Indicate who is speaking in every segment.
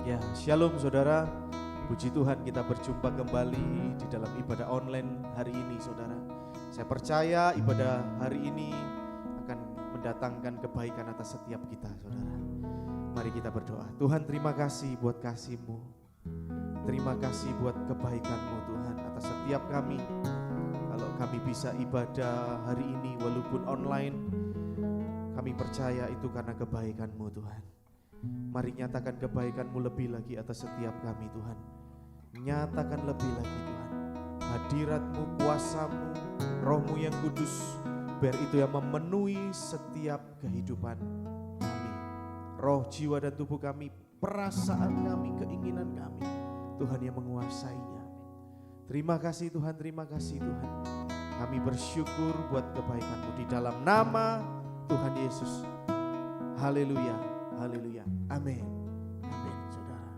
Speaker 1: Ya, shalom saudara. Puji Tuhan kita berjumpa kembali di dalam ibadah online hari ini saudara. Saya percaya ibadah hari ini akan mendatangkan kebaikan atas setiap kita saudara. Mari kita berdoa. Tuhan, terima kasih buat kasih-Mu. Terima kasih buat kebaikan-Mu Tuhan atas setiap kami. Kalau kami bisa ibadah hari ini walaupun online, kami percaya itu karena kebaikan-Mu Tuhan. Mari nyatakan kebaikan-Mu lebih lagi atas setiap kami Tuhan. Nyatakan lebih lagi Tuhan. Hadirat-Mu, kuasa-Mu, Roh-Mu yang kudus, biar itu yang memenuhi setiap kehidupan kami. Roh, jiwa dan tubuh kami, perasaan kami, keinginan kami, Tuhan yang menguasainya. Terima kasih Tuhan, terima kasih Tuhan. Kami bersyukur buat kebaikan-Mu di dalam nama Tuhan Yesus. Haleluya. Haleluya, amin, amin saudara.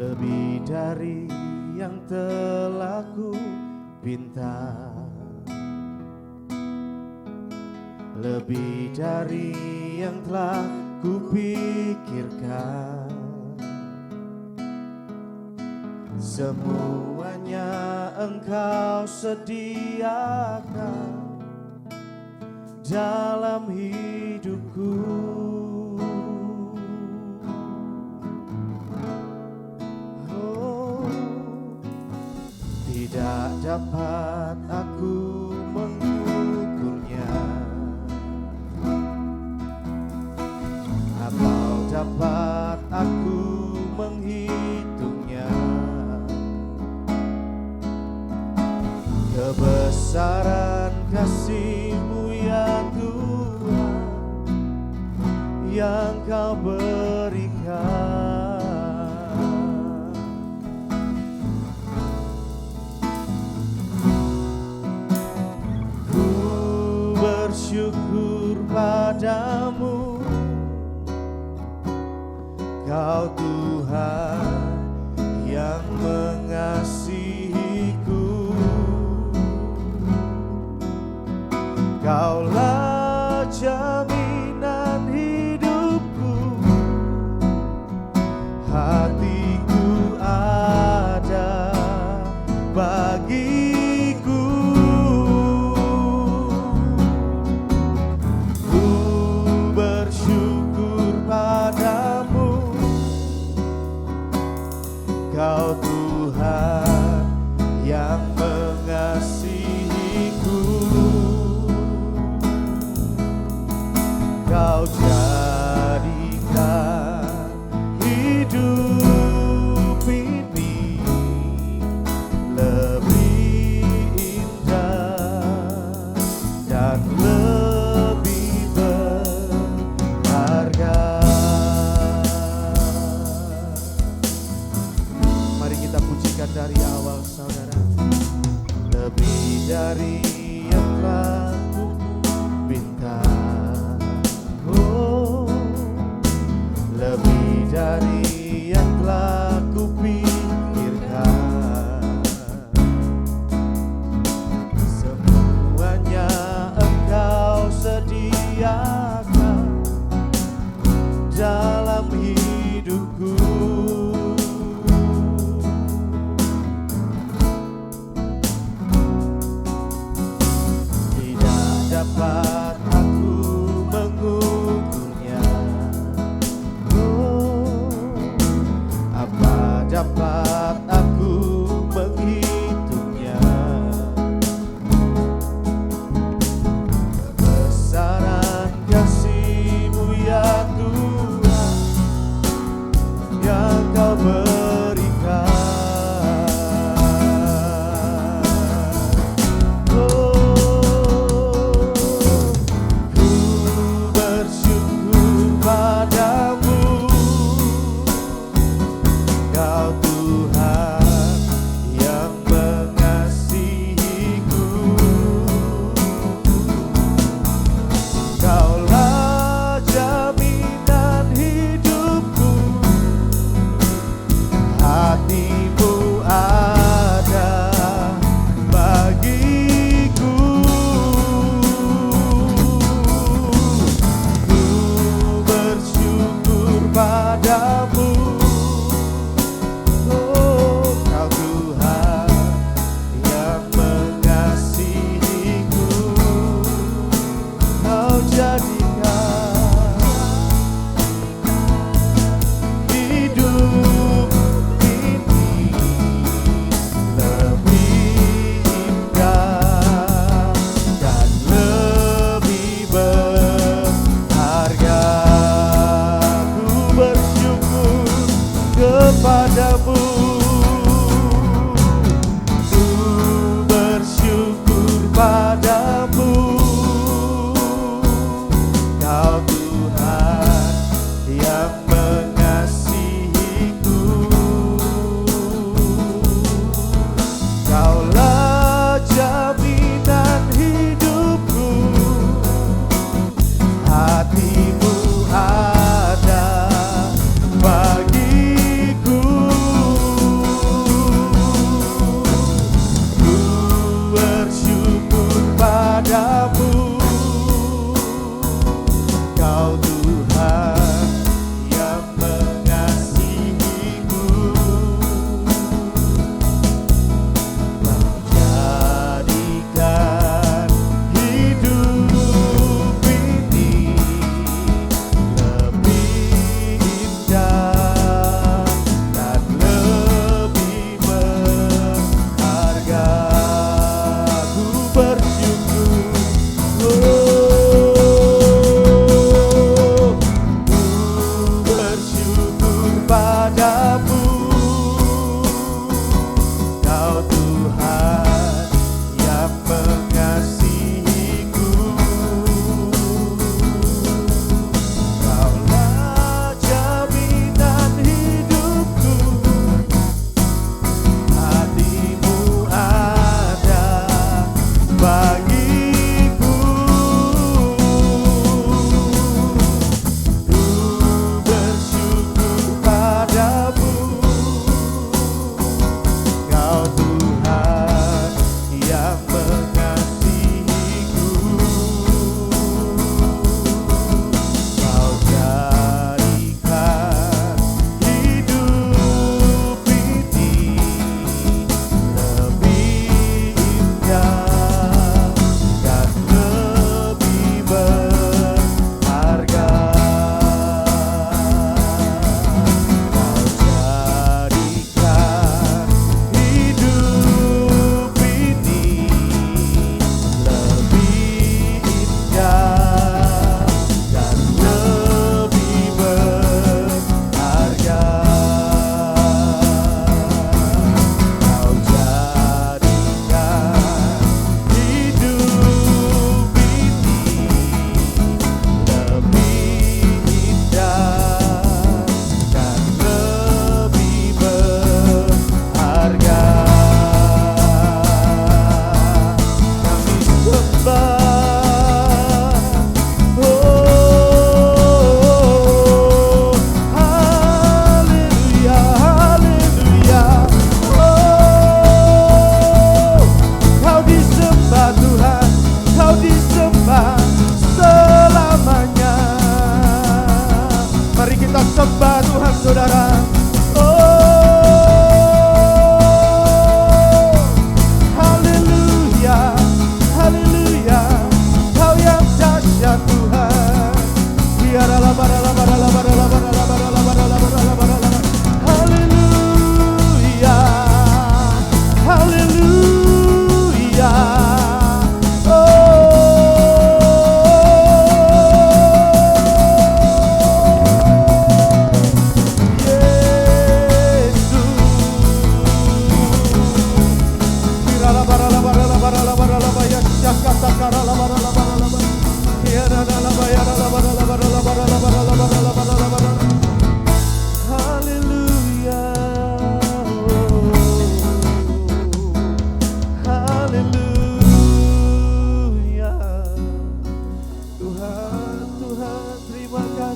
Speaker 1: Lebih dari yang telah ku pinta, lebih dari yang telah ku pikirkan, semuanya Engkau sediakan dalam hidupku. Oh, tidak dapat aku mengukurnya, atau dapat aku menghitungnya. Kebesaran kasih-Mu ya Tuhan, yang Kau berikan. Ku bersyukur padamu, Kau Tuhan yang mengasihiku. Kaulah jaminan hidupku, hatiku ada bagiku. Ku bersyukur padamu, Kau Tuhan yang mengasihiku. Kau jadikan hidup ini lebih indah dan lebih berharga. Mari kita pujikan dari awal saudara. Lebih dari yang telah ku pinta, lebih dari yang telah ku pikirkan, semuanya Engkau sediakan dalam hidupku. Tidak dapat aku mengukurnya, dapat aku menghitungnya. Kebesaran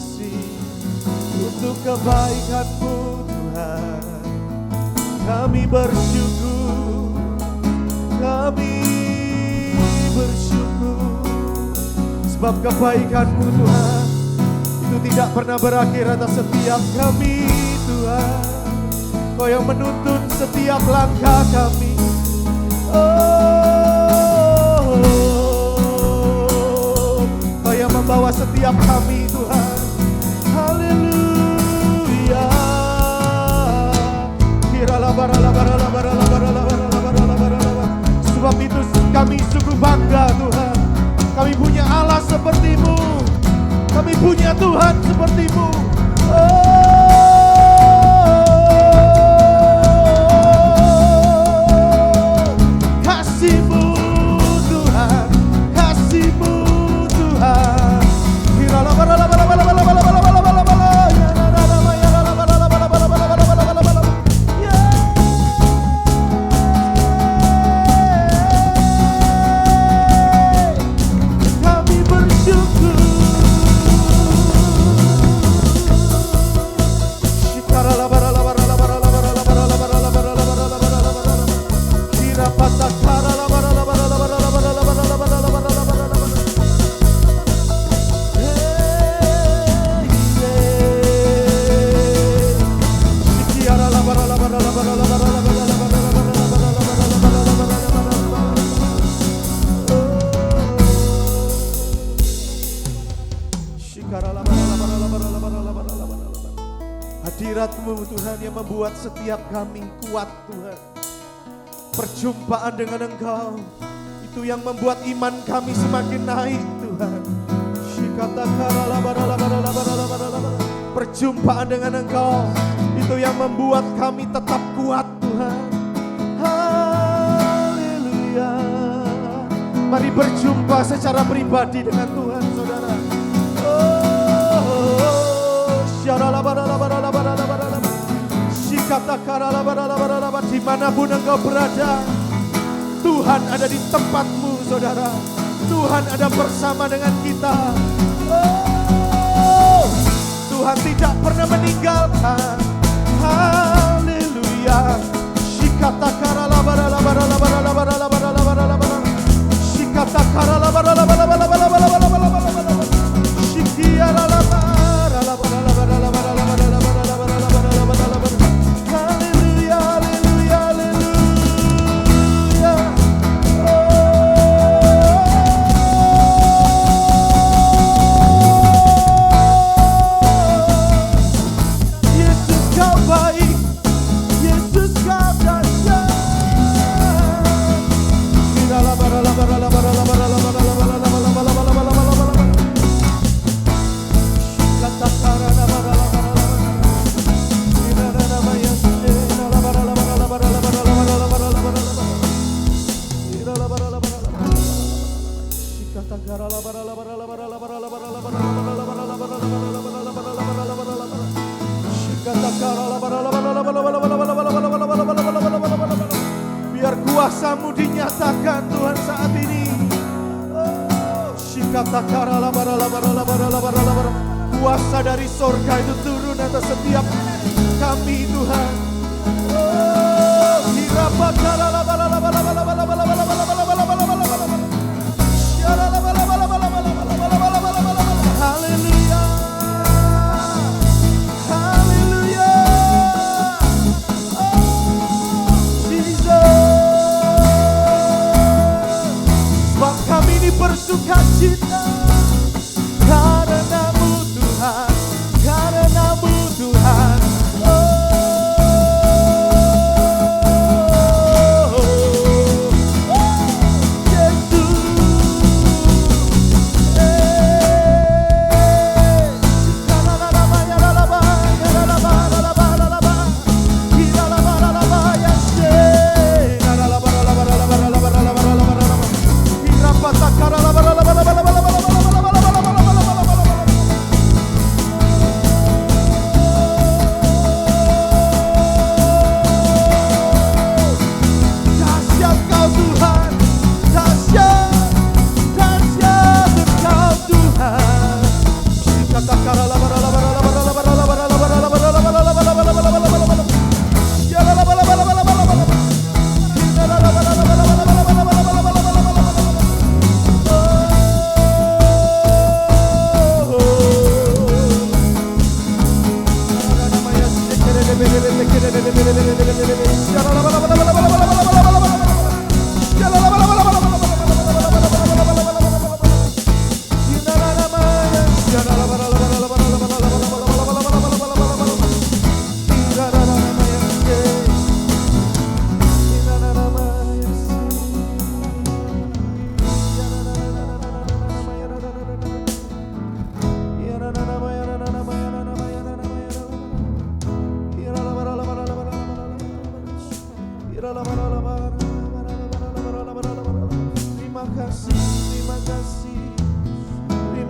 Speaker 1: kasih untuk kebaikan-Mu Tuhan. Kami bersyukur, kami bersyukur, sebab kebaikan-Mu Tuhan itu tidak pernah berakhir atas setiap kami Tuhan. Kau yang menuntun setiap langkah kami. Kau yang membawa setiap kami Tuhan. Haleluya. Sebab itu kami sungguh bangga Tuhan. Kami punya Allah seperti-Mu. Kami punya Tuhan seperti-Mu. Kasih-Mu Tuhan, kasih-Mu Tuhan. Kami bersyukur. Hadirat-Mu Tuhan yang membuat setiap kami kuat Tuhan. Perjumpaan dengan Engkau itu yang membuat iman kami semakin naik Tuhan. Perjumpaan dengan Engkau itu yang membuat kami tetap kuat Tuhan. Haleluya. Mari berjumpa secara pribadi dengan Tuhan saudara. Dimanapun engkau berada, Tuhan ada di tempat-Mu saudara. Tuhan ada bersama dengan kita. Tuhan tidak pernah meninggalkan. Haleluya. Biar kuasa-Mu dinyatakan Tuhan saat ini. Kuasa dari sorga itu turun atas setiap kami Tuhan. Haleluya. Haleluya. Sebab kami ini bersukacita karena-Mu Tuhan, karena-Mu Tuhan.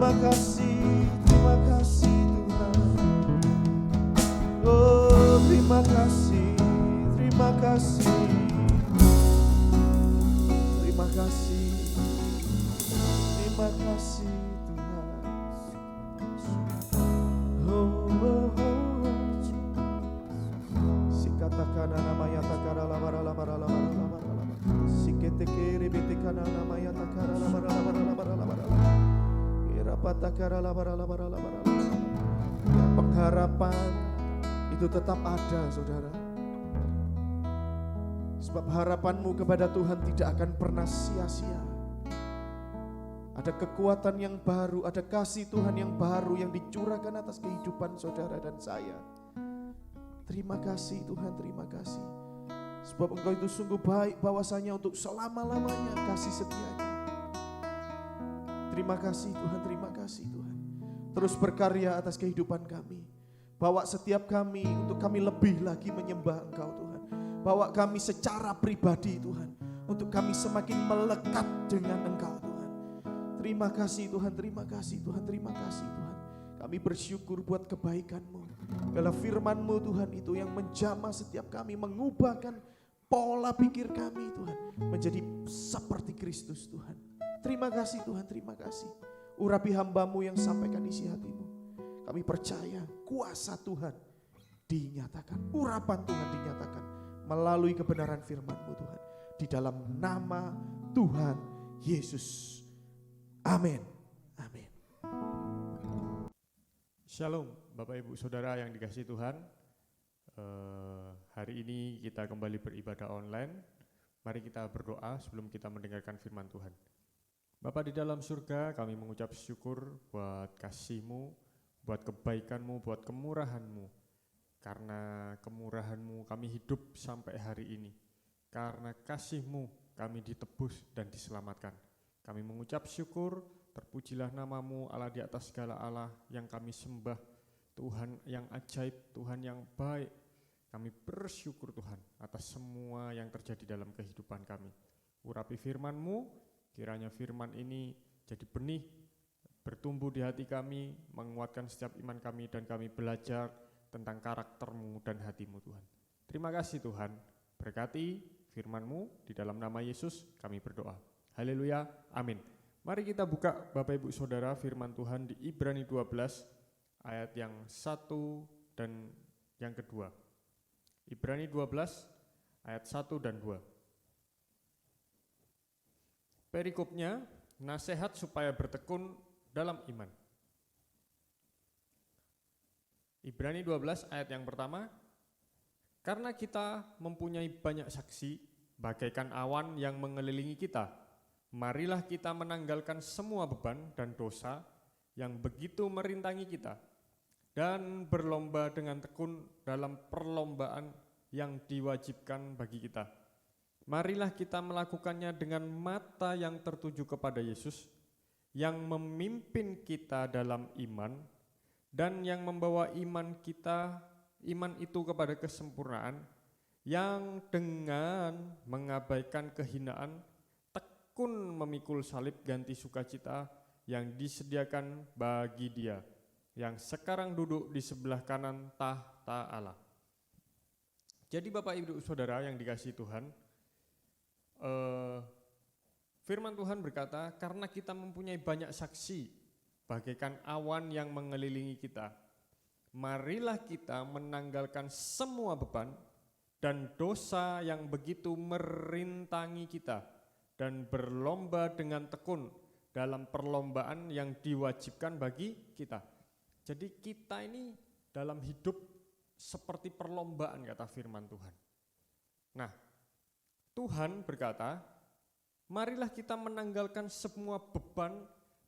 Speaker 1: Terima kasih Tuhan. Oh, terima kasih. Terima kasih. Terima kasih. Terima kasih Tuhan. Oh, oh, oh. Sikatakan namanya takara lamara lamara lamara lamara lamara. Siketekere betekana namanya takara lamara lamara lamara lamara. Irapatakara lamara lamara lamara lamara. Pengharapan itu tetap ada, saudara. Sebab harapanmu kepada Tuhan tidak akan pernah sia-sia. Ada kekuatan yang baru, ada kasih Tuhan yang baru yang dicurahkan atas kehidupan saudara dan saya. Terima kasih Tuhan, terima kasih. Sebab Engkau itu sungguh baik bahwasanya untuk selama-lamanya kasih setianya. Terima kasih Tuhan, terima kasih Tuhan. Terus berkarya atas kehidupan kami. Bawa setiap kami untuk kami lebih lagi menyembah Engkau Tuhan. Bawa kami secara pribadi Tuhan, untuk kami semakin melekat dengan Engkau Tuhan. Terima kasih Tuhan, terima kasih Tuhan, terima kasih Tuhan. Kami bersyukur buat kebaikan-Mu. Bila firman-Mu Tuhan itu yang menjamah setiap kami, mengubahkan pola pikir kami Tuhan, menjadi seperti Kristus Tuhan. Terima kasih Tuhan, terima kasih. Urapi hamba-Mu yang sampaikan isi hati-Mu. Kami percaya kuasa Tuhan dinyatakan, urapan Tuhan dinyatakan melalui kebenaran firman-Mu Tuhan. Di dalam nama Tuhan Yesus. Amin. Amin.
Speaker 2: Shalom Bapak Ibu Saudara yang dikasihi Tuhan. Hari ini kita kembali beribadah online. Mari kita berdoa sebelum kita mendengarkan firman Tuhan. Bapa di dalam surga, kami mengucap syukur buat kasih-Mu, buat kebaikan-Mu, buat kemurahan-Mu. Karena kemurahan-Mu kami hidup sampai hari ini. Karena kasih-Mu kami ditebus dan diselamatkan. Kami mengucap syukur, terpujilah nama-Mu Allah di atas segala Allah yang kami sembah. Tuhan yang ajaib, Tuhan yang baik. Kami bersyukur Tuhan atas semua yang terjadi dalam kehidupan kami. Urapi firman-Mu, kiranya firman ini jadi benih, bertumbuh di hati kami, menguatkan setiap iman kami, dan kami belajar tentang karakter-Mu dan hati-Mu Tuhan. Terima kasih Tuhan, berkati firman-Mu, di dalam nama Yesus kami berdoa. Haleluya, amin. Mari kita buka Bapak Ibu Saudara firman Tuhan di Ibrani 12 ayat yang 1 dan yang kedua. Ibrani 12 ayat 1 dan 2. Perikopnya, nasihat supaya bertekun dalam iman. Ibrani 12 ayat yang pertama, karena kita mempunyai banyak saksi bagaikan awan yang mengelilingi kita, marilah kita menanggalkan semua beban dan dosa yang begitu merintangi kita, dan berlomba dengan tekun dalam perlombaan yang diwajibkan bagi kita. Marilah kita melakukannya dengan mata yang tertuju kepada Yesus, yang memimpin kita dalam iman, dan yang membawa iman itu kepada kesempurnaan, yang dengan mengabaikan kehinaan, tekun memikul salib ganti sukacita yang disediakan bagi Dia, yang sekarang duduk di sebelah kanan tahta Allah. Jadi Bapak Ibu Saudara yang dikasihi Tuhan, firman Tuhan berkata, karena kita mempunyai banyak saksi bagaikan awan yang mengelilingi kita, marilah kita menanggalkan semua beban dan dosa yang begitu merintangi kita, dan berlomba dengan tekun dalam perlombaan yang diwajibkan bagi kita. Jadi kita ini dalam hidup seperti perlombaan, kata firman Tuhan. Nah, Tuhan berkata, marilah kita menanggalkan semua beban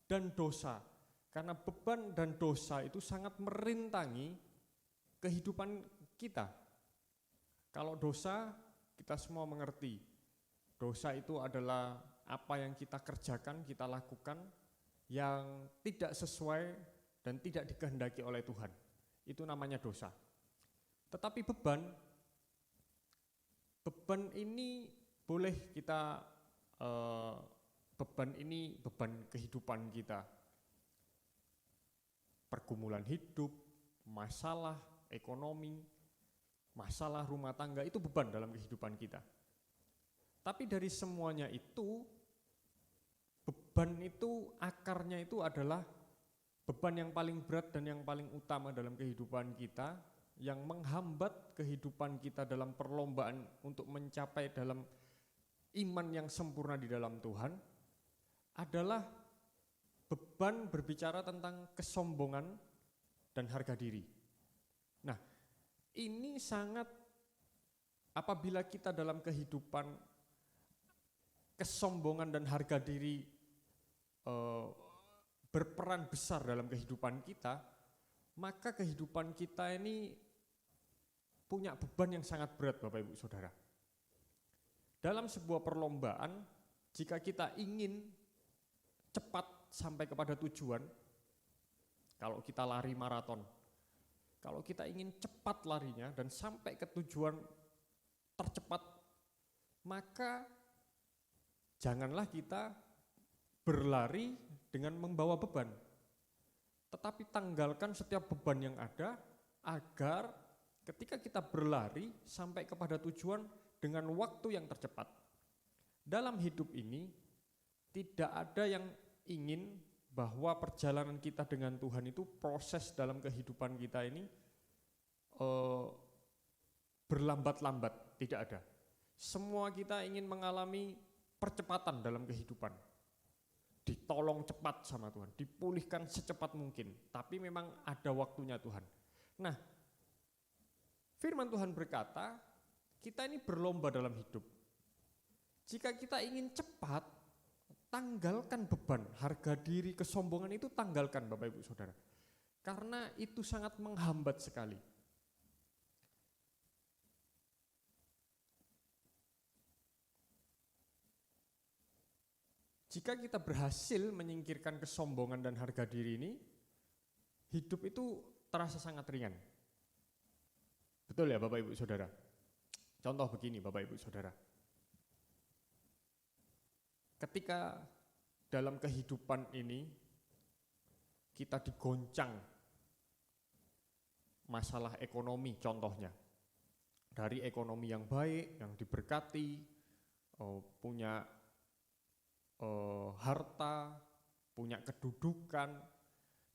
Speaker 2: dan dosa. Karena beban dan dosa itu sangat merintangi kehidupan kita. Kalau dosa, kita semua mengerti. Dosa itu adalah apa yang kita kerjakan, kita lakukan yang tidak sesuai dan tidak dikehendaki oleh Tuhan. Itu namanya dosa. Tetapi beban ini boleh kita, beban ini beban kehidupan kita. pergumulan hidup, masalah ekonomi, masalah rumah tangga itu beban dalam kehidupan kita. Tapi dari semuanya itu, beban itu akarnya itu adalah beban yang paling berat dan yang paling utama dalam kehidupan kita, yang menghambat kehidupan kita dalam perlombaan untuk mencapai dalam iman yang sempurna di dalam Tuhan, adalah beban berbicara tentang kesombongan dan harga diri. Nah, ini sangat, apabila kita dalam kehidupan kesombongan dan harga diri berperan besar dalam kehidupan kita, maka kehidupan kita ini punya beban yang sangat berat, Bapak Ibu Saudara. Dalam sebuah perlombaan, jika kita ingin cepat sampai kepada tujuan, kalau kita lari maraton, kalau kita ingin cepat larinya dan sampai ke tujuan tercepat, maka janganlah kita berlari dengan membawa beban, tetapi tanggalkan setiap beban yang ada agar ketika kita berlari sampai kepada tujuan dengan waktu yang tercepat. Dalam hidup ini tidak ada yang ingin bahwa perjalanan kita dengan Tuhan itu, proses dalam kehidupan kita ini berlambat-lambat, tidak ada. Semua kita ingin mengalami percepatan dalam kehidupan, ditolong cepat sama Tuhan, dipulihkan secepat mungkin, tapi memang ada waktunya Tuhan. Nah, firman Tuhan berkata, kita ini berlomba dalam hidup. Jika kita ingin cepat, tanggalkan beban, harga diri, kesombongan itu tanggalkan, Bapak Ibu Saudara. Karena itu sangat menghambat sekali. Jika kita berhasil menyingkirkan kesombongan dan harga diri ini, hidup itu terasa sangat ringan. Betul ya Bapak Ibu Saudara? Contoh begini Bapak Ibu Saudara. Ketika dalam kehidupan ini kita digoncang masalah ekonomi contohnya, dari ekonomi yang baik, yang diberkati, punya harta, punya kedudukan,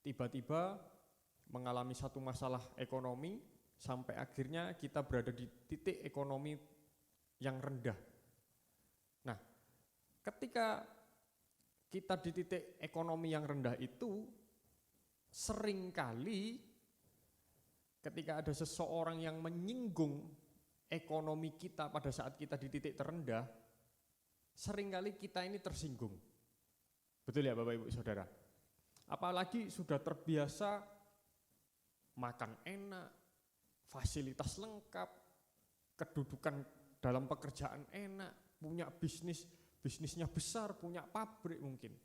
Speaker 2: tiba-tiba mengalami satu masalah ekonomi sampai akhirnya kita berada di titik ekonomi yang rendah. Nah, ketika kita di titik ekonomi yang rendah itu, seringkali ketika ada seseorang yang menyinggung ekonomi kita pada saat kita di titik terendah, seringkali kita ini tersinggung. Betul ya Bapak Ibu Saudara? Apalagi sudah terbiasa makan enak, fasilitas lengkap, kedudukan dalam pekerjaan enak, punya bisnisnya besar, punya pabrik mungkin.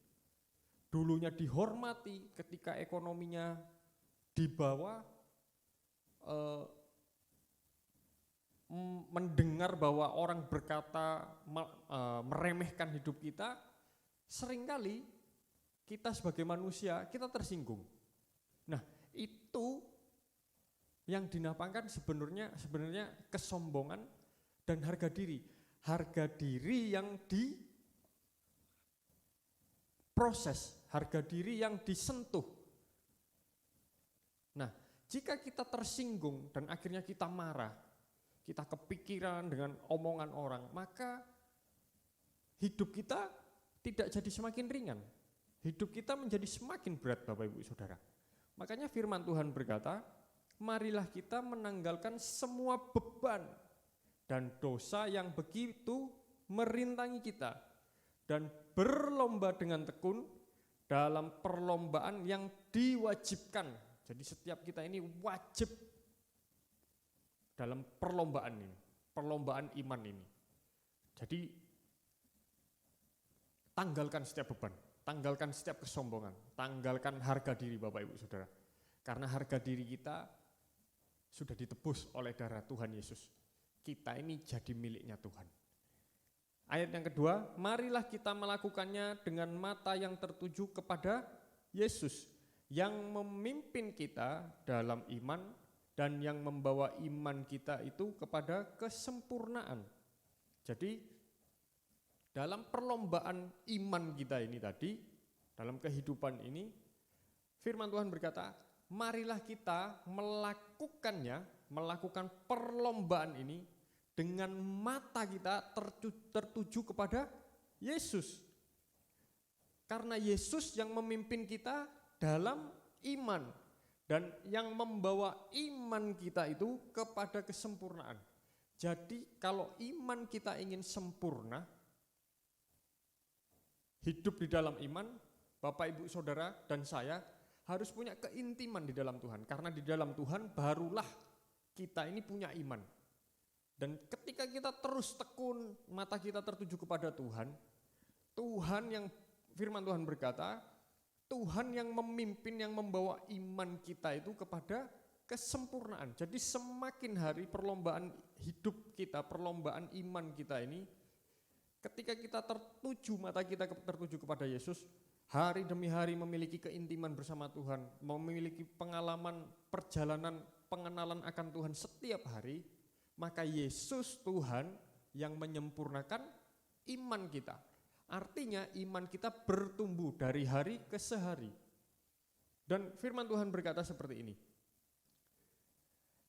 Speaker 2: Dulunya dihormati, ketika ekonominya di bawah, mendengar bahwa orang berkata meremehkan hidup kita, seringkali kita sebagai manusia kita tersinggung. Nah, itu yang dinamakan sebenarnya kesombongan dan harga diri. Harga diri yang diproses, harga diri yang disentuh. Nah, jika kita tersinggung dan akhirnya kita marah, kita kepikiran dengan omongan orang, maka hidup kita tidak jadi semakin ringan. Hidup kita menjadi semakin berat Bapak Ibu Saudara. Makanya firman Tuhan berkata, marilah kita menanggalkan semua beban dan dosa yang begitu merintangi kita, dan berlomba dengan tekun dalam perlombaan yang diwajibkan. Jadi setiap kita ini wajib dalam perlombaan ini, perlombaan iman ini. Jadi tanggalkan setiap beban, tanggalkan setiap kesombongan, tanggalkan harga diri Bapak Ibu Saudara. Karena harga diri kita sudah ditebus oleh darah Tuhan Yesus. Kita ini jadi miliknya Tuhan. Ayat yang kedua, marilah kita melakukannya dengan mata yang tertuju kepada Yesus. yang memimpin kita dalam iman dan yang membawa iman kita itu kepada kesempurnaan. Jadi dalam perlombaan iman kita ini tadi, dalam kehidupan ini, firman Tuhan berkata, marilah kita melakukan perlombaan ini dengan mata kita tertuju kepada Yesus. Karena Yesus yang memimpin kita dalam iman dan yang membawa iman kita itu kepada kesempurnaan. Jadi kalau iman kita ingin sempurna, hidup di dalam iman, Bapak, Ibu, Saudara, dan saya harus punya keintiman di dalam Tuhan. Karena di dalam Tuhan barulah kita ini punya iman. Dan ketika kita terus tekun, mata kita tertuju kepada Tuhan, Tuhan yang firman Tuhan berkata, Tuhan yang memimpin, yang membawa iman kita itu kepada kesempurnaan. Jadi semakin hari perlombaan hidup kita, perlombaan iman kita ini, ketika kita tertuju, mata kita tertuju kepada Yesus, hari demi hari memiliki keintiman bersama Tuhan, memiliki pengalaman perjalanan pengenalan akan Tuhan setiap hari, maka Yesus Tuhan yang menyempurnakan iman kita. Artinya iman kita bertumbuh dari hari ke sehari. Dan firman Tuhan berkata seperti ini,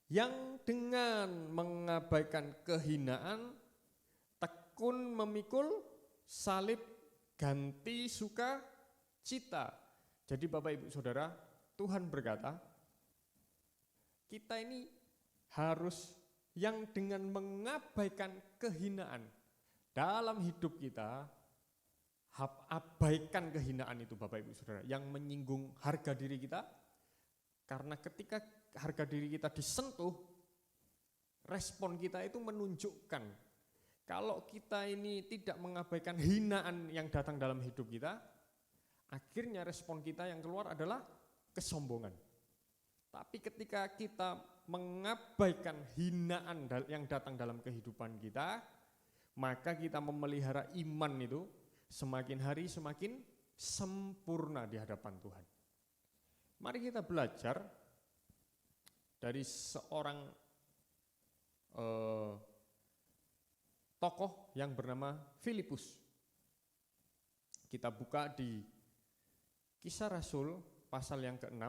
Speaker 2: yang dengan mengabaikan kehinaan, tekun memikul salib, ganti suka cita. Jadi Bapak, Ibu, Saudara, Tuhan berkata, kita ini harus yang dengan mengabaikan kehinaan dalam hidup kita, abaikan kehinaan itu Bapak, Ibu, Saudara, yang menyinggung harga diri kita, karena ketika harga diri kita disentuh, respon kita itu menunjukkan kalau kita ini tidak mengabaikan hinaan yang datang dalam hidup kita, akhirnya respon kita yang keluar adalah kesombongan. Tapi ketika kita mengabaikan hinaan yang datang dalam kehidupan kita, maka kita memelihara iman itu semakin hari semakin sempurna di hadapan Tuhan. Mari kita belajar dari seorang tokoh yang bernama Filipus. Kita buka di Kisah Rasul pasal yang ke-6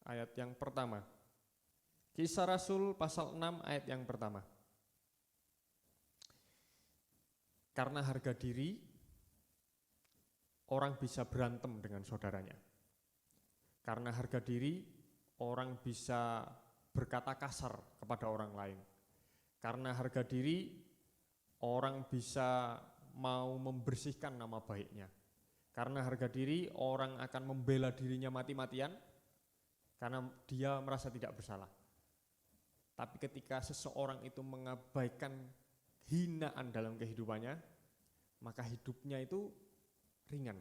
Speaker 2: ayat yang pertama. Kisah Rasul pasal 6 ayat yang pertama. Karena harga diri, orang bisa berantem dengan saudaranya. Karena harga diri, orang bisa berkata kasar kepada orang lain. Karena harga diri, orang bisa mau membersihkan nama baiknya. Karena harga diri, orang akan membela dirinya mati-matian karena dia merasa tidak bersalah. Tapi ketika seseorang itu mengabaikan hinaan dalam kehidupannya, maka hidupnya itu ringan,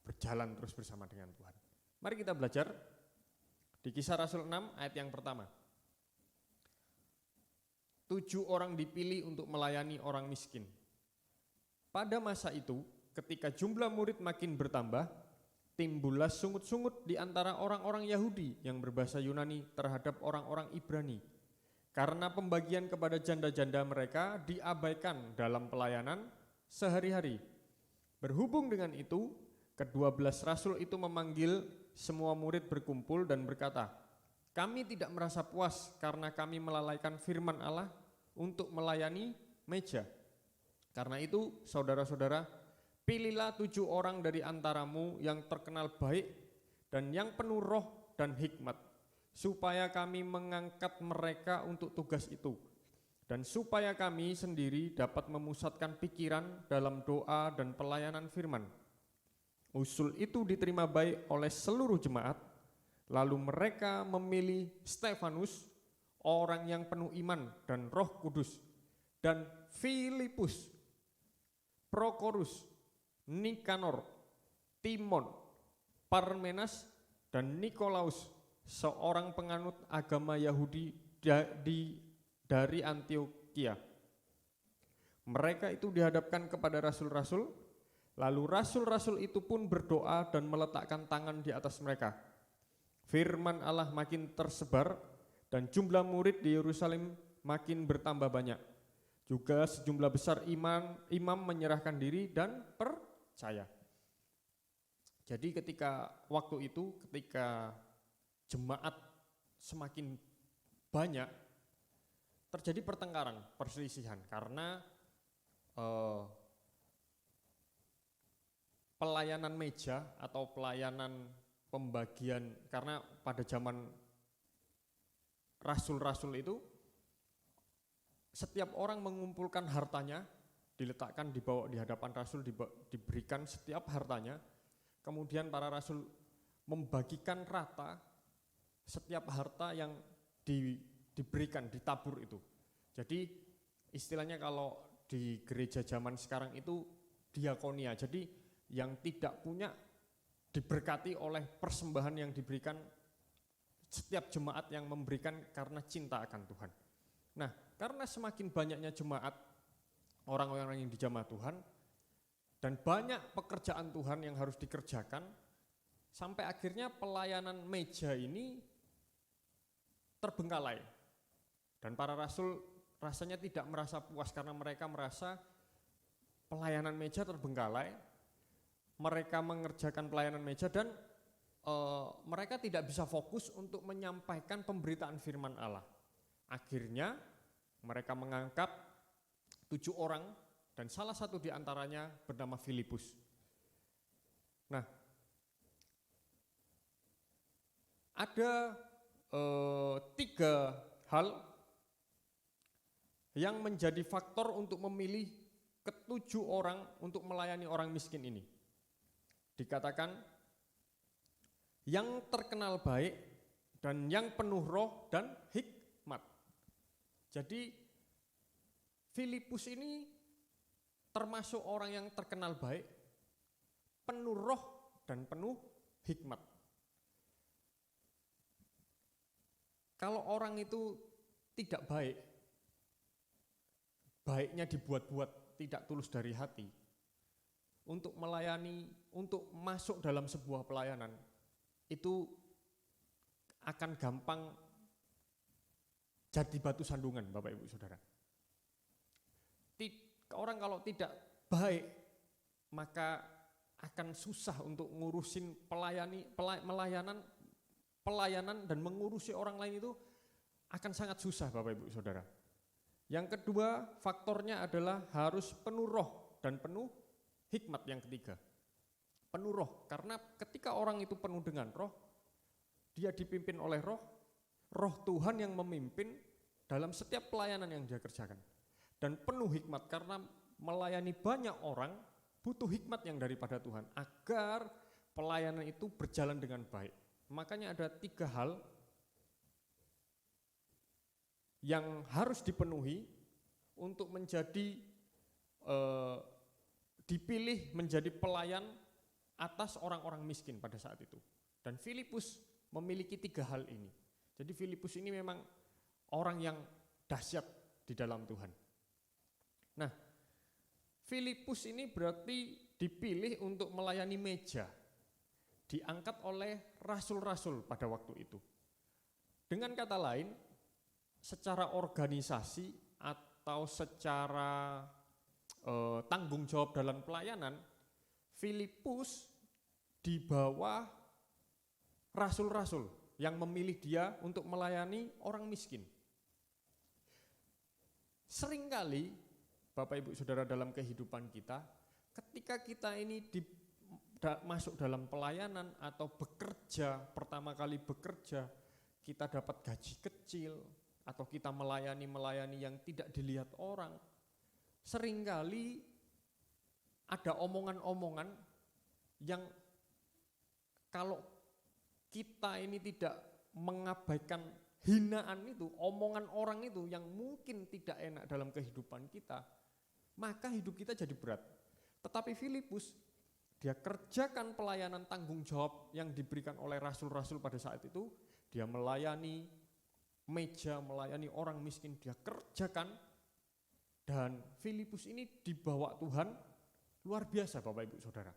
Speaker 2: berjalan terus bersama dengan Tuhan. Mari kita belajar di Kisah Rasul 6 ayat yang pertama. 7 orang dipilih untuk melayani orang miskin. Pada masa itu, ketika jumlah murid makin bertambah, timbullah sungut-sungut di antara orang-orang Yahudi yang berbahasa Yunani terhadap orang-orang Ibrani. Karena pembagian kepada janda-janda mereka diabaikan dalam pelayanan sehari-hari. Berhubung dengan itu, ke-12 rasul itu memanggil semua murid berkumpul dan berkata, kami tidak merasa puas karena kami melalaikan firman Allah untuk melayani meja. Karena itu, saudara-saudara, pilihlah 7 orang dari antaramu yang terkenal baik dan yang penuh roh dan hikmat, supaya kami mengangkat mereka untuk tugas itu, dan supaya kami sendiri dapat memusatkan pikiran dalam doa dan pelayanan firman. Usul itu diterima baik oleh seluruh jemaat, lalu mereka memilih Stefanus, orang yang penuh iman dan Roh Kudus, dan Filipus, Prokorus, Nikanor, Timon, Parmenas, dan Nikolaus, seorang penganut agama Yahudi dari Antioquia. Mereka itu dihadapkan kepada rasul-rasul, Lalu rasul-rasul itu pun berdoa dan meletakkan tangan di atas mereka. Firman Allah makin tersebar dan jumlah murid di Yerusalem makin bertambah banyak. Juga sejumlah besar imam menyerahkan diri dan percaya. Jadi ketika waktu itu, ketika jemaat semakin banyak, terjadi pertengkaran, perselisihan karena pelayanan meja atau pelayanan pembagian, karena pada zaman rasul-rasul itu setiap orang mengumpulkan hartanya, diletakkan dibawa di hadapan rasul, diberikan setiap hartanya, kemudian para rasul membagikan rata setiap harta yang diberikan, ditabur itu. Jadi istilahnya kalau di gereja zaman sekarang itu diakonia, jadi yang tidak punya diberkati oleh persembahan yang diberikan setiap jemaat yang memberikan karena cinta akan Tuhan. Nah, karena semakin banyaknya jemaat, orang-orang yang dijamah Tuhan, dan banyak pekerjaan Tuhan yang harus dikerjakan, sampai akhirnya pelayanan meja ini terbengkalai. Dan para rasul rasanya tidak merasa puas karena mereka merasa pelayanan meja terbengkalai, mereka mengerjakan pelayanan meja dan mereka tidak bisa fokus untuk menyampaikan pemberitaan firman Allah. Akhirnya mereka mengangkat 7 orang dan salah satu di antaranya bernama Filipus. Nah, ada 3 hal yang menjadi faktor untuk memilih ke-7 orang untuk melayani orang miskin ini. Dikatakan yang terkenal baik dan yang penuh roh dan hikmat. Jadi Filipus ini termasuk orang yang terkenal baik, penuh roh dan penuh hikmat. Kalau orang itu tidak baik, baiknya dibuat-buat, tidak tulus dari hati, untuk melayani, untuk masuk dalam sebuah pelayanan, itu akan gampang jadi batu sandungan, Bapak Ibu Saudara. Orang kalau tidak baik, maka akan susah untuk ngurusin pelayanan dan mengurusi orang lain itu akan sangat susah, Bapak Ibu Saudara. Yang kedua, faktornya adalah harus penuh roh dan penuh hikmat. Yang ketiga, penuh roh, karena ketika orang itu penuh dengan roh, dia dipimpin oleh roh, roh Tuhan yang memimpin dalam setiap pelayanan yang dia kerjakan. Dan penuh hikmat, karena melayani banyak orang butuh hikmat yang daripada Tuhan agar pelayanan itu berjalan dengan baik. Makanya ada 3 hal yang harus dipenuhi untuk menjadi dipilih menjadi pelayan atas orang-orang miskin pada saat itu. Dan Filipus memiliki 3 hal ini. Jadi Filipus ini memang orang yang dahsyat di dalam Tuhan. Nah, Filipus ini berarti dipilih untuk melayani meja, diangkat oleh rasul-rasul pada waktu itu. Dengan kata lain, secara organisasi atau secara tanggung jawab dalam pelayanan, Filipus di bawah rasul-rasul yang memilih dia untuk melayani orang miskin. Seringkali Bapak Ibu Saudara dalam kehidupan kita, ketika kita ini masuk dalam pelayanan atau bekerja, pertama kali bekerja, kita dapat gaji kecil atau kita melayani yang tidak dilihat orang, seringkali ada omongan-omongan yang kalau kita ini tidak mengabaikan hinaan itu, omongan orang itu yang mungkin tidak enak dalam kehidupan kita, maka hidup kita jadi berat. Tetapi Filipus, dia kerjakan pelayanan tanggung jawab yang diberikan oleh rasul-rasul pada saat itu, dia melayani meja, melayani orang miskin, dia kerjakan. Dan Filipus ini dibawa Tuhan Luar biasa Bapak Ibu Saudara.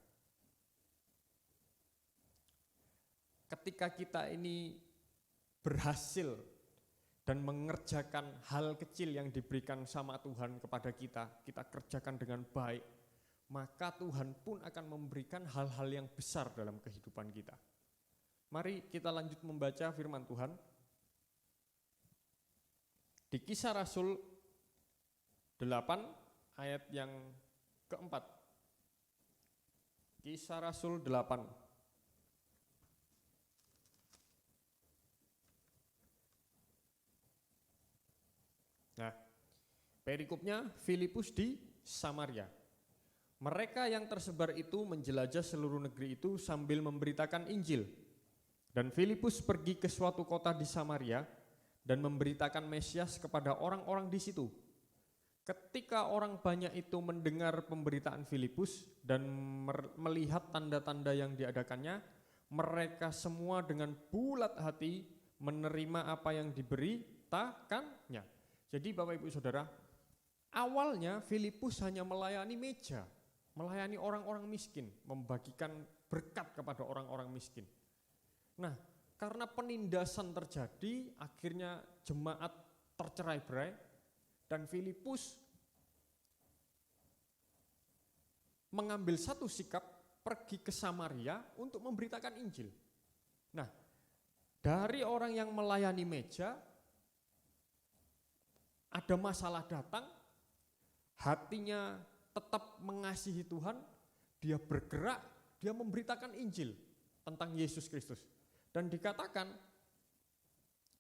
Speaker 2: Ketika kita ini berhasil dan mengerjakan hal kecil yang diberikan sama Tuhan kepada kita kerjakan dengan baik, maka Tuhan pun akan memberikan hal-hal yang besar dalam kehidupan kita. Mari kita lanjut membaca firman Tuhan. Di Kisah Rasul 8 ayat yang keempat. Kisah Rasul 8. Nah, perikopnya Filipus di Samaria. Mereka yang tersebar itu menjelajah seluruh negeri itu sambil memberitakan Injil. Dan Filipus pergi ke suatu kota di Samaria dan memberitakan Mesias kepada orang-orang di situ. Ketika orang banyak itu mendengar pemberitaan Filipus dan melihat tanda-tanda yang diadakannya, mereka semua dengan bulat hati menerima apa yang diberitakannya. Jadi Bapak Ibu Saudara, awalnya Filipus hanya melayani meja, melayani orang-orang miskin, membagikan berkat kepada orang-orang miskin. Nah, karena penindasan terjadi, akhirnya jemaat tercerai-berai dan Filipus mengambil satu sikap pergi ke Samaria untuk memberitakan Injil. Nah, dari orang yang melayani meja, ada masalah datang, hatinya tetap mengasihi Tuhan, dia bergerak, dia memberitakan Injil tentang Yesus Kristus. Dan dikatakan,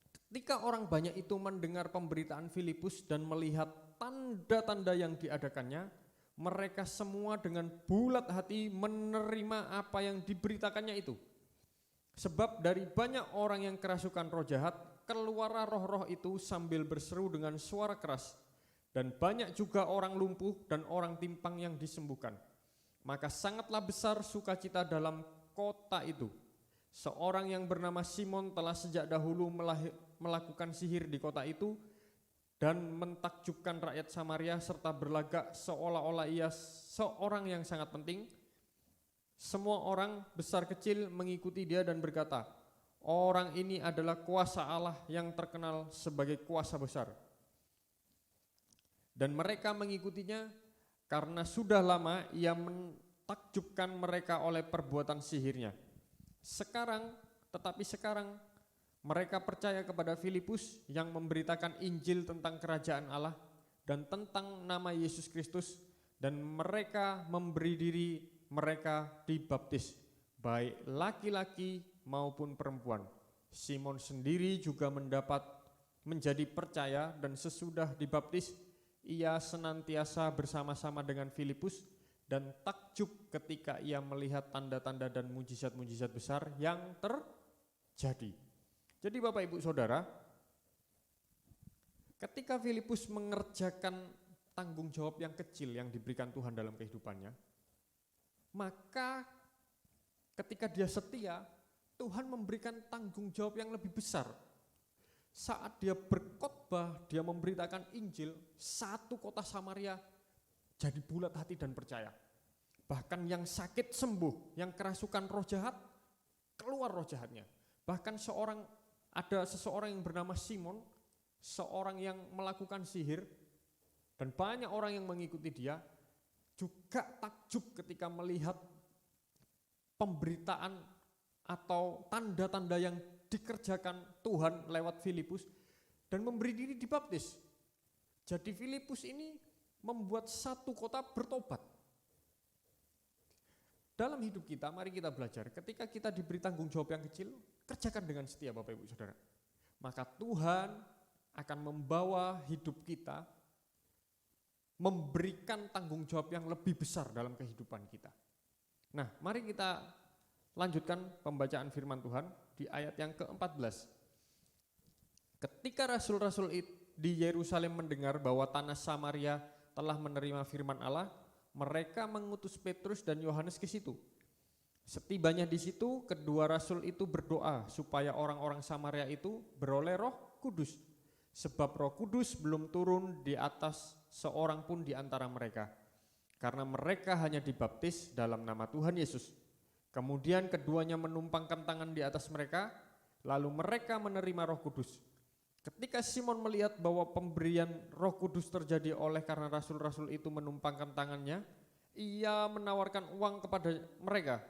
Speaker 2: ketika orang banyak itu mendengar pemberitaan Filipus dan melihat tanda-tanda yang diadakannya, mereka semua dengan bulat hati menerima apa yang diberitakannya itu. Sebab dari banyak orang yang kerasukan roh jahat, keluarlah roh-roh itu sambil berseru dengan suara keras, dan banyak juga orang lumpuh dan orang timpang yang disembuhkan. Maka sangatlah besar sukacita dalam kota itu. Seorang yang bernama Simon telah sejak dahulu melakukan sihir di kota itu dan mentakjubkan rakyat Samaria serta berlagak seolah-olah ia seorang yang sangat penting. Semua orang besar kecil mengikuti dia dan berkata, orang ini adalah kuasa Allah yang terkenal sebagai kuasa besar. Dan mereka mengikutinya karena sudah lama ia mentakjubkan mereka oleh perbuatan sihirnya. Tetapi sekarang mereka percaya kepada Filipus yang memberitakan Injil tentang kerajaan Allah dan tentang nama Yesus Kristus, dan mereka memberi diri mereka dibaptis, baik laki-laki maupun perempuan. Simon sendiri juga menjadi percaya, dan sesudah dibaptis ia senantiasa bersama-sama dengan Filipus dan takjub ketika ia melihat tanda-tanda dan mujizat-mujizat besar yang terjadi. Jadi Bapak Ibu Saudara, ketika Filipus mengerjakan tanggung jawab yang kecil yang diberikan Tuhan dalam kehidupannya, maka ketika dia setia, Tuhan memberikan tanggung jawab yang lebih besar. Saat dia berkhotbah, dia memberitakan Injil, satu kota Samaria jadi bulat hati dan percaya. Bahkan yang sakit sembuh, yang kerasukan roh jahat, keluar roh jahatnya. Bahkan ada seseorang yang bernama Simon, seorang yang melakukan sihir, dan banyak orang yang mengikuti dia, juga takjub ketika melihat pemberitaan atau tanda-tanda yang dikerjakan Tuhan lewat Filipus, dan memberi diri dibaptis. Jadi Filipus ini membuat satu kota bertobat. Dalam hidup kita, mari kita belajar, ketika kita diberi tanggung jawab yang kecil, kerjakan dengan setia Bapak Ibu Saudara. Maka Tuhan akan membawa hidup kita, memberikan tanggung jawab yang lebih besar dalam kehidupan kita. Nah, mari kita lanjutkan pembacaan firman Tuhan di ayat yang ke-14. Ketika rasul-rasul di Yerusalem mendengar bahwa tanah Samaria telah menerima firman Allah, mereka mengutus Petrus dan Yohanes ke situ. Setibanya di situ, kedua rasul itu berdoa supaya orang-orang Samaria itu beroleh Roh Kudus, sebab Roh Kudus belum turun di atas seorang pun di antara mereka. karena mereka hanya dibaptis dalam nama Tuhan Yesus. Kemudian keduanya menumpangkan tangan di atas mereka, lalu mereka menerima Roh Kudus. Ketika Simon melihat bahwa pemberian Roh Kudus terjadi oleh karena rasul-rasul itu menumpangkan tangannya, ia menawarkan uang kepada mereka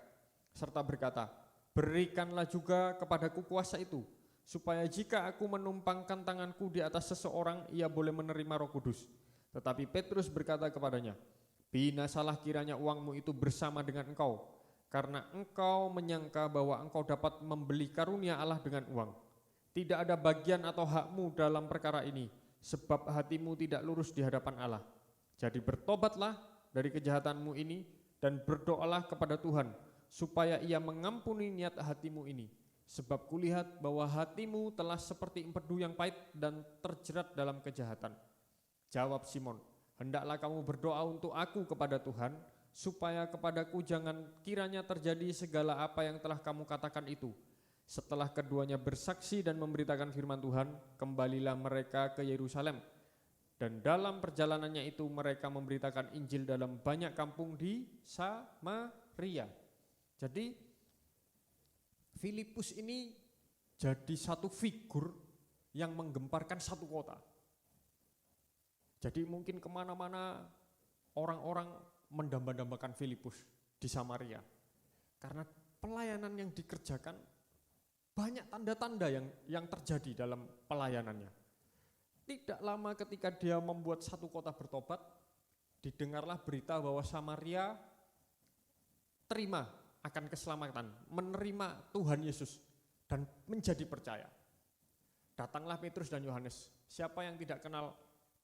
Speaker 2: serta berkata, "Berikanlah juga kepadaku kuasa itu, supaya jika aku menumpangkan tanganku di atas seseorang, ia boleh menerima Roh Kudus." Tetapi Petrus berkata kepadanya, "Binasalah kiranya uangmu itu bersama dengan engkau, karena engkau menyangka bahwa engkau dapat membeli karunia Allah dengan uang. Tidak ada bagian atau hakmu dalam perkara ini, sebab hatimu tidak lurus di hadapan Allah. Jadi bertobatlah dari kejahatanmu ini dan berdoalah kepada Tuhan, supaya ia mengampuni niat hatimu ini. Sebab kulihat bahwa hatimu telah seperti empedu yang pahit dan terjerat dalam kejahatan." Jawab Simon, "Hendaklah kamu berdoa untuk aku kepada Tuhan, supaya kepadaku jangan kiranya terjadi segala apa yang telah kamu katakan itu." Setelah keduanya bersaksi dan memberitakan firman Tuhan, kembalilah mereka ke Yerusalem. Dan dalam perjalanannya itu mereka memberitakan Injil dalam banyak kampung di Samaria. Jadi Filipus ini jadi satu figur yang menggemparkan satu kota. Jadi mungkin kemana-mana orang-orang mendamba-dambakan Filipus di Samaria. Karena pelayanan yang dikerjakan, banyak tanda-tanda yang terjadi dalam pelayanannya. Tidak lama ketika dia membuat satu kota bertobat, didengarlah berita bahwa Samaria terima akan keselamatan, menerima Tuhan Yesus dan menjadi percaya. Datanglah Petrus dan Yohanes. Siapa yang tidak kenal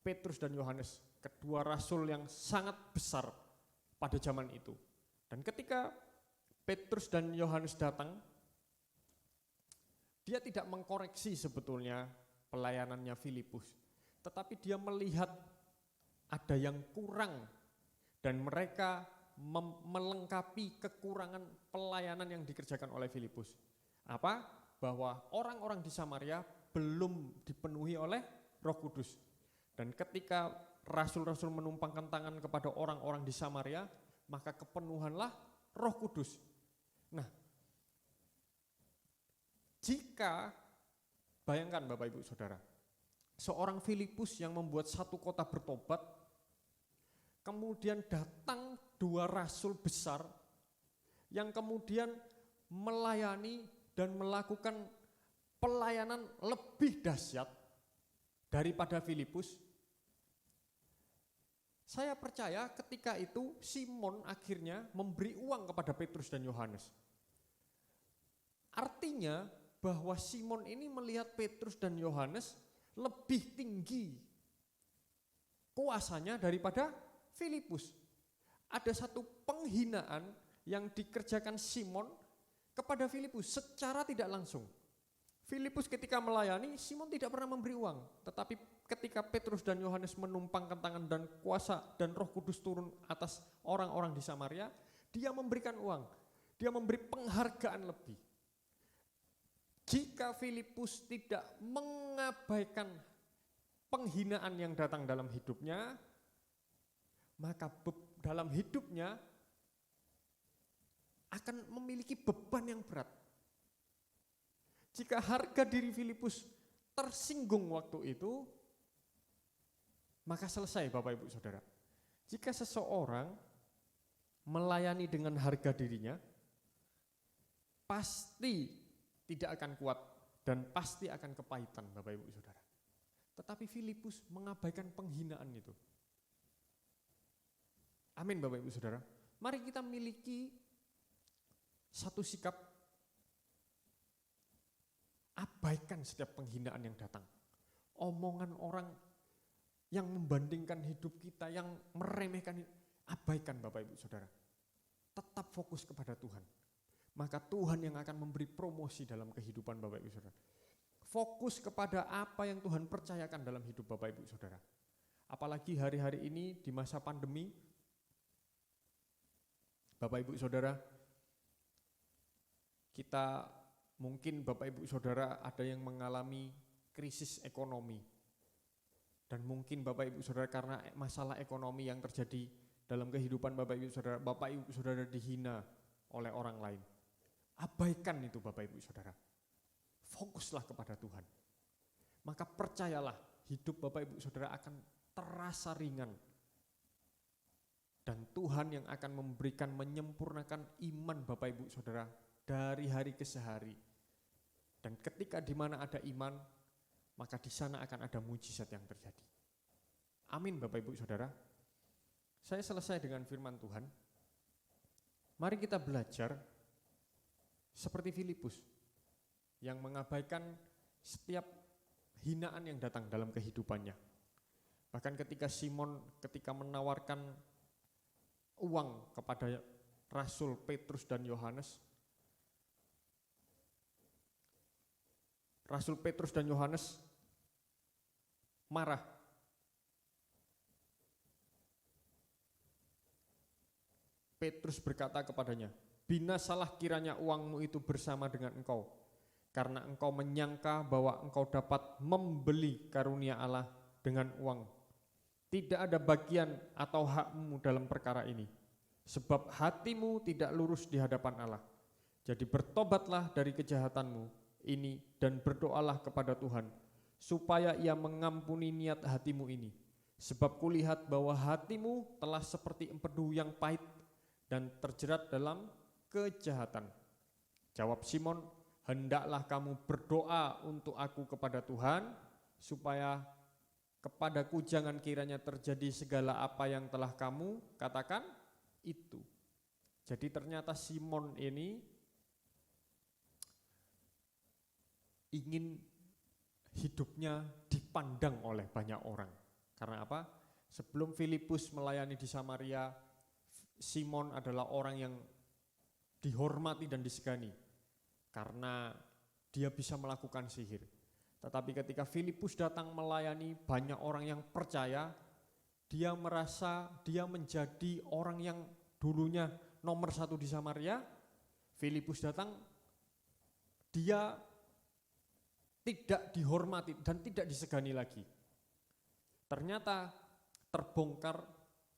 Speaker 2: Petrus dan Yohanes, kedua rasul yang sangat besar pada zaman itu. Dan ketika Petrus dan Yohanes datang, dia tidak mengkoreksi sebetulnya pelayanannya Filipus, tetapi dia melihat ada yang kurang dan mereka melengkapi kekurangan pelayanan yang dikerjakan oleh Filipus. Apa? Bahwa orang-orang di Samaria belum dipenuhi oleh Roh Kudus. Dan ketika rasul-rasul menumpangkan tangan kepada orang-orang di Samaria, maka kepenuhanlah Roh Kudus. Nah, jika, bayangkan Bapak Ibu Saudara, seorang Filipus yang membuat satu kota bertobat, kemudian datang dua rasul besar yang kemudian melayani dan melakukan pelayanan lebih dahsyat daripada Filipus. Saya percaya ketika itu Simon akhirnya memberi uang kepada Petrus dan Yohanes. Artinya bahwa Simon ini melihat Petrus dan Yohanes lebih tinggi kuasanya daripada Filipus. Ada satu penghinaan yang dikerjakan Simon kepada Filipus secara tidak langsung. Filipus ketika melayani, Simon tidak pernah memberi uang, tetapi ketika Petrus dan Yohanes menumpangkan tangan dan kuasa dan Roh Kudus turun atas orang-orang di Samaria, dia memberikan uang, dia memberi penghargaan lebih. Jika Filipus tidak mengabaikan penghinaan yang datang dalam hidupnya, maka dalam hidupnya akan memiliki beban yang berat. Jika harga diri Filipus tersinggung waktu itu, maka selesai Bapak Ibu Saudara. Jika seseorang melayani dengan harga dirinya, pasti tidak akan kuat dan pasti akan kepahitan Bapak Ibu Saudara. Tetapi Filipus mengabaikan penghinaan itu. Amin Bapak Ibu Saudara. Mari kita miliki satu sikap, abaikan setiap penghinaan yang datang. Omongan orang yang membandingkan hidup kita, yang meremehkan, abaikan Bapak Ibu Saudara. Tetap fokus kepada Tuhan. Maka Tuhan yang akan memberi promosi dalam kehidupan Bapak Ibu Saudara. Fokus kepada apa yang Tuhan percayakan dalam hidup Bapak Ibu Saudara. Apalagi hari-hari ini di masa pandemi, Bapak Ibu Saudara, kita mungkin Bapak Ibu Saudara ada yang mengalami krisis ekonomi. Dan mungkin Bapak Ibu Saudara karena masalah ekonomi yang terjadi dalam kehidupan Bapak Ibu Saudara dihina oleh orang lain. Abaikan itu Bapak Ibu Saudara. Fokuslah kepada Tuhan. Maka percayalah, hidup Bapak Ibu Saudara akan terasa ringan. Dan Tuhan yang akan menyempurnakan iman Bapak Ibu Saudara dari hari ke hari. Dan ketika di mana ada iman, maka di sana akan ada mujizat yang terjadi. Amin Bapak Ibu Saudara. Saya selesai dengan firman Tuhan. Mari kita belajar seperti Filipus yang mengabaikan setiap hinaan yang datang dalam kehidupannya. Bahkan ketika Simon menawarkan uang kepada Rasul Petrus dan Yohanes, Rasul Petrus dan Yohanes marah. Petrus berkata kepadanya, "Binasalah kiranya uangmu itu bersama dengan engkau, karena engkau menyangka bahwa engkau dapat membeli karunia Allah dengan uang. Tidak ada bagian atau hakmu dalam perkara ini, sebab hatimu tidak lurus di hadapan Allah. Jadi bertobatlah dari kejahatanmu ini dan berdoalah kepada Tuhan, supaya Ia mengampuni niat hatimu ini. Sebab kulihat bahwa hatimu telah seperti empedu yang pahit dan terjerat dalam kejahatan." Jawab Simon, "Hendaklah kamu berdoa untuk aku kepada Tuhan, supaya kepadaku jangan kiranya terjadi segala apa yang telah kamu katakan itu." Jadi ternyata Simon ini ingin hidupnya dipandang oleh banyak orang. Karena apa? Sebelum Filipus melayani di Samaria, Simon adalah orang yang dihormati dan disegani karena dia bisa melakukan sihir. Tetapi ketika Filipus datang melayani banyak orang yang percaya, dia merasa dia menjadi orang yang dulunya nomor 1 di Samaria. Filipus datang, dia tidak dihormati dan tidak disegani lagi. Ternyata terbongkar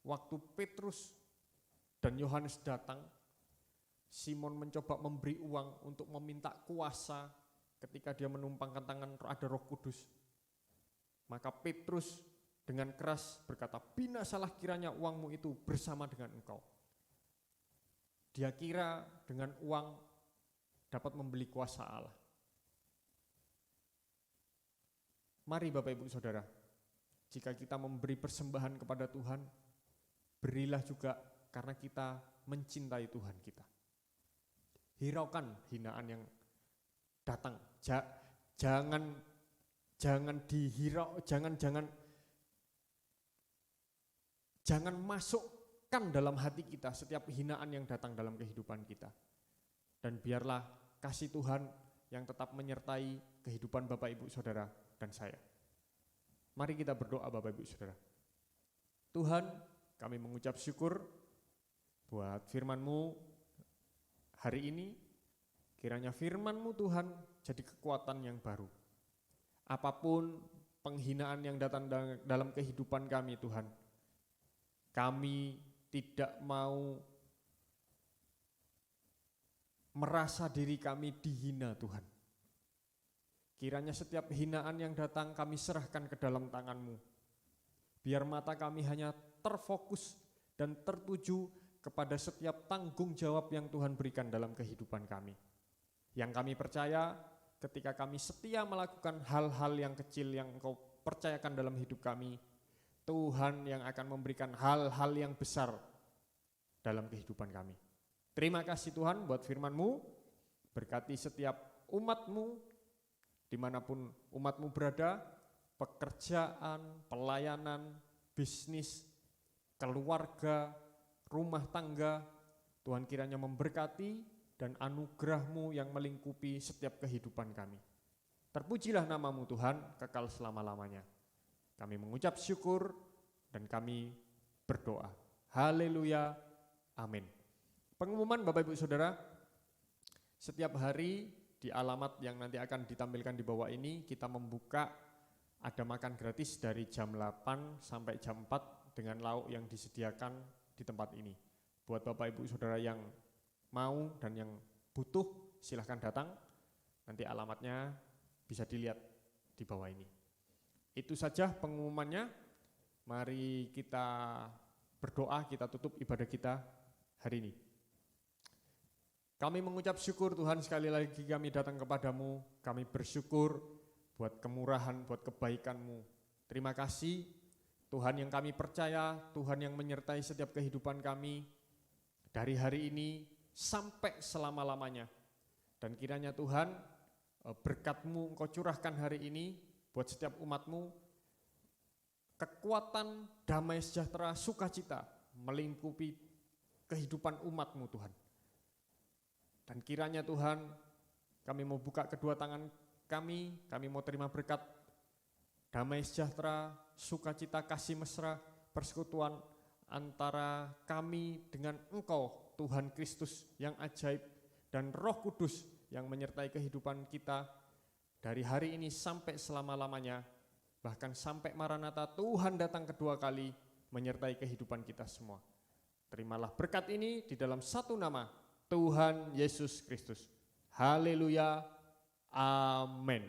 Speaker 2: waktu Petrus dan Yohanes datang. Simon mencoba memberi uang untuk meminta kuasa ketika dia menumpangkan tangan ada Roh Kudus. Maka Petrus dengan keras berkata, "Binasalah kiranya uangmu itu bersama dengan engkau." Dia kira dengan uang dapat membeli kuasa Allah. Mari Bapak Ibu Saudara, jika kita memberi persembahan kepada Tuhan, berilah juga karena kita mencintai Tuhan kita. Hiraukan hinaan yang datang. Jangan dihirau, jangan masukkan dalam hati kita setiap hinaan yang datang dalam kehidupan kita. Dan biarlah kasih Tuhan yang tetap menyertai kehidupan Bapak Ibu Saudara dan saya. Mari kita berdoa Bapak Ibu Saudara. Tuhan, kami mengucap syukur buat firman-Mu hari ini. Kiranya firman-Mu Tuhan jadi kekuatan yang baru. Apapun penghinaan yang datang dalam kehidupan kami Tuhan, kami tidak mau merasa diri kami dihina Tuhan. Kiranya setiap hinaan yang datang kami serahkan ke dalam tangan-Mu. Biar mata kami hanya terfokus dan tertuju kepada setiap tanggung jawab yang Tuhan berikan dalam kehidupan kami. Yang kami percaya ketika kami setia melakukan hal-hal yang kecil yang Engkau percayakan dalam hidup kami, Tuhan yang akan memberikan hal-hal yang besar dalam kehidupan kami. Terima kasih Tuhan buat firman-Mu, berkati setiap umat-Mu, dimanapun umat-Mu berada, pekerjaan, pelayanan, bisnis, keluarga, rumah tangga, Tuhan kiranya memberkati dan anugerah-Mu yang melingkupi setiap kehidupan kami. Terpujilah nama-Mu Tuhan, kekal selama-lamanya. Kami mengucap syukur dan kami berdoa. Haleluya, amin. Pengumuman Bapak Ibu Saudara, setiap hari di alamat yang nanti akan ditampilkan di bawah ini, kita membuka ada makan gratis dari jam 8 sampai jam 4 dengan lauk yang disediakan di tempat ini. Buat Bapak Ibu Saudara yang mau dan yang butuh, silahkan datang. Nanti alamatnya bisa dilihat di bawah ini. Itu saja pengumumannya. Mari kita berdoa, kita tutup ibadah kita hari ini. Kami mengucap syukur Tuhan, sekali lagi kami datang kepadamu, kami bersyukur buat kemurahan, buat kebaikan-Mu. Terima kasih Tuhan yang kami percaya, Tuhan yang menyertai setiap kehidupan kami dari hari ini sampai selama-lamanya. Dan kiranya Tuhan berkat-Mu Engkau curahkan hari ini buat setiap umat-Mu, kekuatan, damai sejahtera, sukacita melingkupi kehidupan umat-Mu Tuhan. Dan kiranya Tuhan, kami mau buka kedua tangan kami mau terima berkat, damai sejahtera, sukacita, kasih mesra, persekutuan antara kami dengan Engkau, Tuhan Kristus yang ajaib, dan Roh Kudus yang menyertai kehidupan kita dari hari ini sampai selama-lamanya, bahkan sampai Maranatha Tuhan datang kedua kali menyertai kehidupan kita semua. Terimalah berkat ini di dalam satu nama, Tuhan Yesus Kristus. Haleluya. Amin.